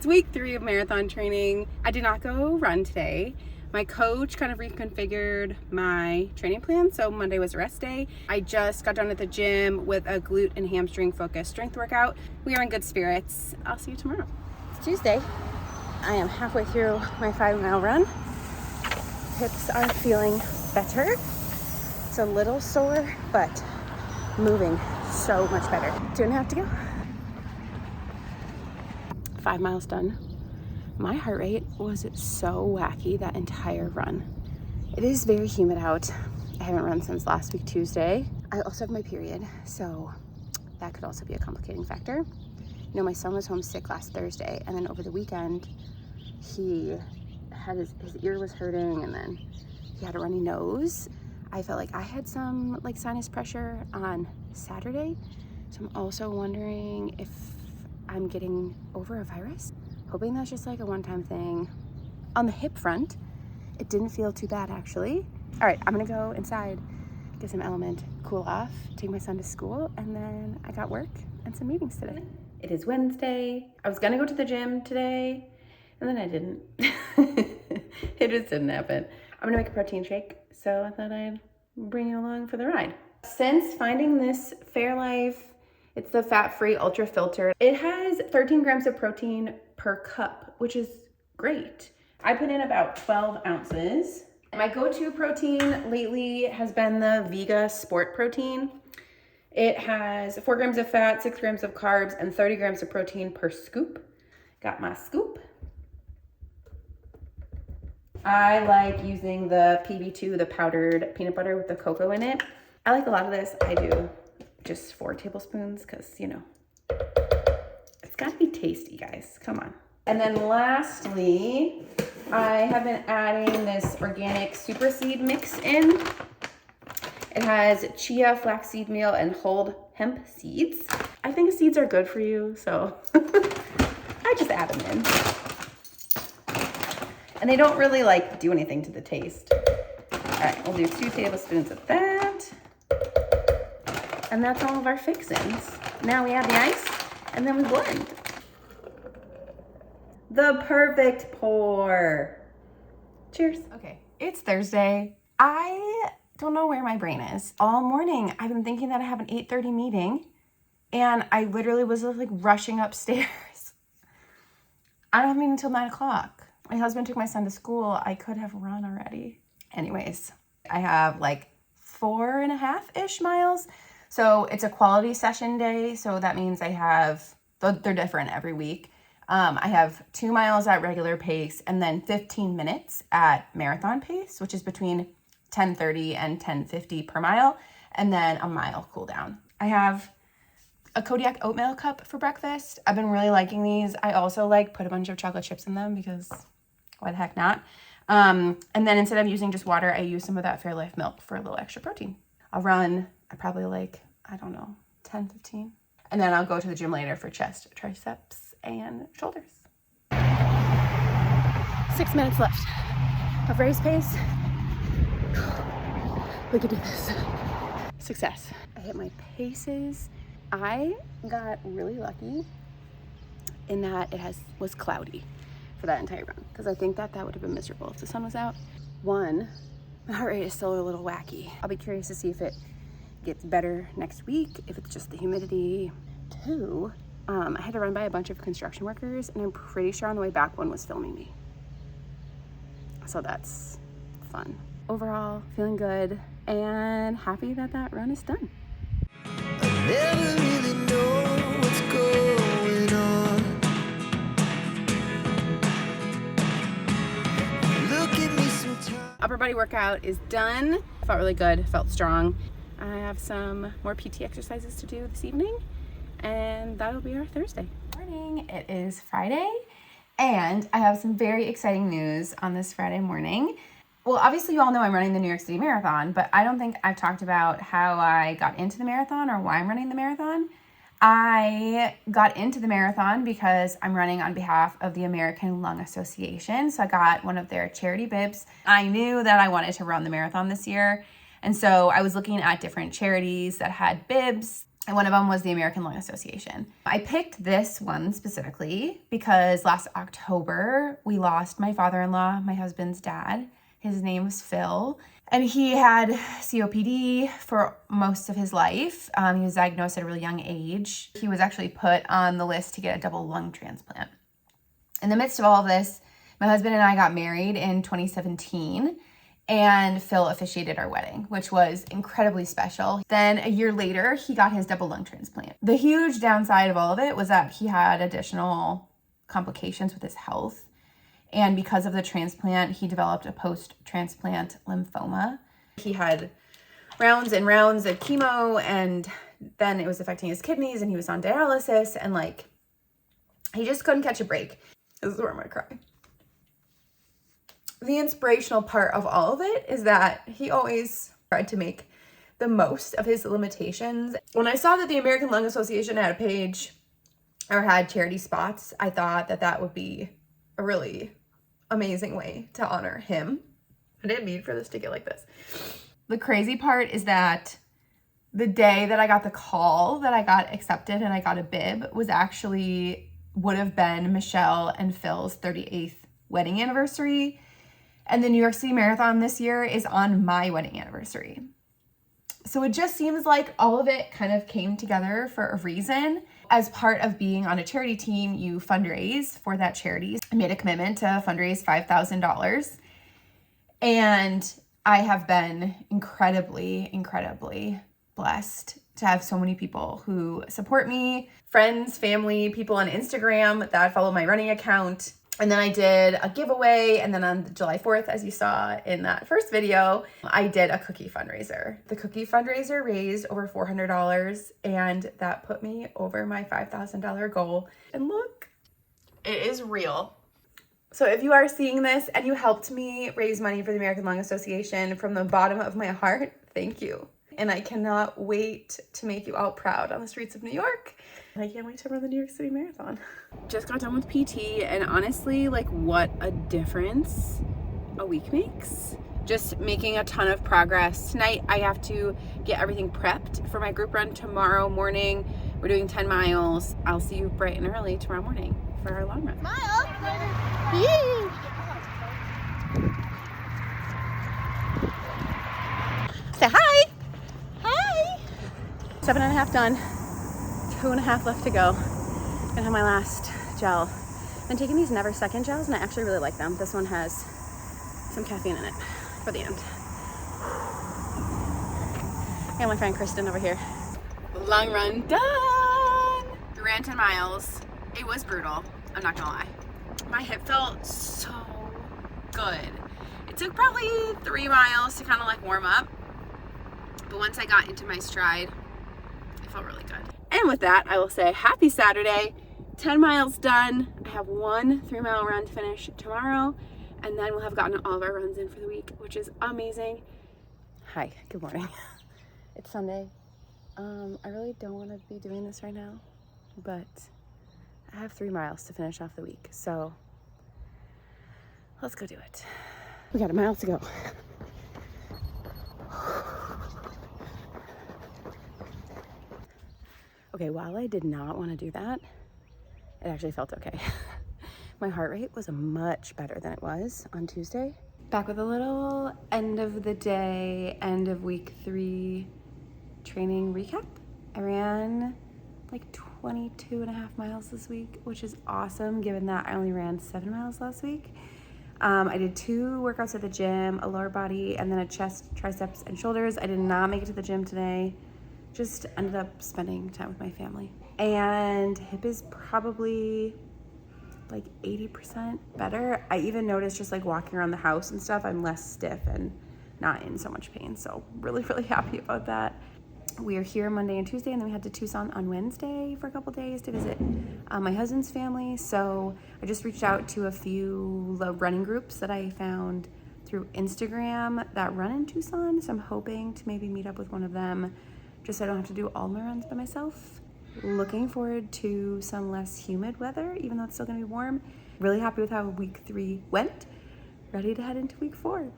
It's week 3 of marathon training. I did not go run today. My coach kind of reconfigured my training plan, so Monday was a rest day. I just got done at the gym with a glute and hamstring focused strength workout. We are in good spirits. I'll see you tomorrow. It's Tuesday. I am halfway through my 5-mile run. Hips are feeling better. It's a little sore, but moving so much better. 2.5 to go. 5 miles done. My heart rate was so wacky that entire run. It is very humid out. I haven't run since last week Tuesday. I also have my period, so that could also be a complicating factor. You know, my son was homesick last Thursday, and then over the weekend, he had his ear was hurting, and then he had a runny nose. I felt like I had some sinus pressure on Saturday, so I'm also wondering if I'm getting over a virus. Hoping that's just like a one-time thing. On the hip front, it didn't feel too bad actually. All right, I'm gonna go inside, get some Element, cool off, take my son to school, and then I got work and some meetings today. It is Wednesday. I was gonna go to the gym today, and then I didn't. It just didn't happen. I'm gonna make a protein shake, so I thought I'd bring you along for the ride. Since finding this Fairlife, it's the fat-free ultra filter. It has 13 grams of protein per cup, which is great. I put in about 12 ounces. My go-to protein lately has been the Vega Sport Protein. It has 4 grams of fat, 6 grams of carbs, and 30 grams of protein per scoop. Got my scoop. I like using the PB2, the powdered peanut butter with the cocoa in it. I like a lot of this. I do just 4 tablespoons because, you know, it's gotta be tasty, guys. Come on. And then lastly, I have been adding this organic super seed mix in. It has chia, flaxseed meal, and whole hemp seeds. I think seeds are good for you, so I just add them in. And they don't really do anything to the taste. All right, we'll do 2 tablespoons of that. And that's all of our fixins. Now we add the ice, and then we blend. The perfect pour. Cheers. Okay, it's Thursday. I don't know where my brain is. All morning, I've been thinking that I have an 8:30 meeting, and I literally was rushing upstairs. I don't have a meeting until 9 o'clock. My husband took my son to school. I could have run already. Anyways, I have 4.5-ish miles. So it's a quality session day. So that means I have, they're different every week. I have 2 miles at regular pace and then 15 minutes at marathon pace, which is between 10:30 and 10:50 per mile. And then a mile cool down. I have a Kodiak oatmeal cup for breakfast. I've been really liking these. I also put a bunch of chocolate chips in them because why the heck not? And then instead of using just water, I use some of that Fairlife milk for a little extra protein. I'll run, I probably I don't know, 10, 15. And then I'll go to the gym later for chest, triceps, and shoulders. 6 minutes left of race pace. We could do this. Success. I hit my paces. I got really lucky in that it was cloudy for that entire run, because I think that would have been miserable if the sun was out. 1, my heart rate is still a little wacky. I'll be curious to see if it gets better next week, if it's just the humidity. 2, I had to run by a bunch of construction workers, and I'm pretty sure on the way back one was filming me. So that's fun. Overall, feeling good and happy that run is done. I never really know what's going on. Look at me sometimes. Upper body workout is done. Felt really good, felt strong. I have some more PT exercises to do this evening, and that'll be our Thursday. Morning, it is Friday, and I have some very exciting news on this Friday morning. Well, obviously you all know I'm running the New York City Marathon, but I don't think I've talked about how I got into the marathon or why I'm running the marathon. I got into the marathon because I'm running on behalf of the American Lung Association. So I got one of their charity bibs. I knew that I wanted to run the marathon this year. And so I was looking at different charities that had bibs. And one of them was the American Lung Association. I picked this one specifically because last October we lost my father-in-law, my husband's dad. His name was Phil, and he had COPD for most of his life. He was diagnosed at a really young age. He was actually put on the list to get a double lung transplant. In the midst of all of this, my husband and I got married in 2017. And Phil officiated our wedding, which was incredibly special. Then a year later, he got his double lung transplant. The huge downside of all of it was that he had additional complications with his health. And because of the transplant, he developed a post-transplant lymphoma. He had rounds and rounds of chemo, and then it was affecting his kidneys, and he was on dialysis, and like, he just couldn't catch a break. This is where I'm gonna cry. The inspirational part of all of it is that he always tried to make the most of his limitations. When I saw that the American Lung Association had a page or had charity spots, I thought that that would be a really amazing way to honor him. I didn't mean for this to get like this. The crazy part is that the day that I got the call that I got accepted and I got a bib would have been Michelle and Phil's 38th wedding anniversary. And the New York City Marathon this year is on my wedding anniversary. So it just seems like all of it kind of came together for a reason. As part of being on a charity team, you fundraise for that charity. I made a commitment to fundraise $5,000. And I have been incredibly, incredibly blessed to have so many people who support me, friends, family, people on Instagram that follow my running account. And then I did a giveaway, and then on July 4th, as you saw in that first video, I did a cookie fundraiser. The cookie fundraiser raised over $400, and that put me over my $5,000 goal. And look, it is real. So if you are seeing this and you helped me raise money for the American Lung Association, from the bottom of my heart, thank you. And I cannot wait to make you all proud on the streets of New York. I can't wait to run the New York City Marathon. Just got done with PT, and honestly, like, what a difference a week makes. Just making a ton of progress. Tonight, I have to get everything prepped for my group run tomorrow morning. We're doing 10 miles. I'll see you bright and early tomorrow morning for our long run. Smile! Yee! Say hi! Hi! 7.5 done. 2.5 left to go. Gonna have my last gel. I'm taking these Never Second gels, and I actually really like them. This one has some caffeine in it for the end. I got my friend Kristen over here. Long run done! We ran 10 miles. It was brutal, I'm not gonna lie. My hip felt so good. It took probably 3 miles to kind of like warm up, but once I got into my stride, it felt really good. And with that, I will say happy Saturday. 10 miles done. I have one 3-mile run to finish tomorrow, and then we'll have gotten all of our runs in for the week, which is amazing. Hi, good morning. It's Sunday. I really don't want to be doing this right now, but I have 3 miles to finish off the week, so let's go do it. We got a mile to go. Okay, while I did not want to do that, it actually felt okay. My heart rate was much better than it was on Tuesday. Back with a little end of the day, end of week 3 training recap. I ran like 22.5 miles this week, which is awesome given that I only ran 7 miles last week. I did 2 workouts at the gym, a lower body, and then a chest, triceps, and shoulders. I did not make it to the gym today. Just ended up spending time with my family. And hip is probably like 80% better. I even noticed just like walking around the house and stuff, I'm less stiff and not in so much pain. So really, really happy about that. We are here Monday and Tuesday, and then we head to Tucson on Wednesday for a couple days to visit my husband's family. So I just reached out to a few running groups that I found through Instagram that run in Tucson. So I'm hoping to maybe meet up with one of them, just so I don't have to do all my runs by myself. Looking forward to some less humid weather, even though it's still gonna be warm. Really happy with how week 3 went. Ready to head into week 4.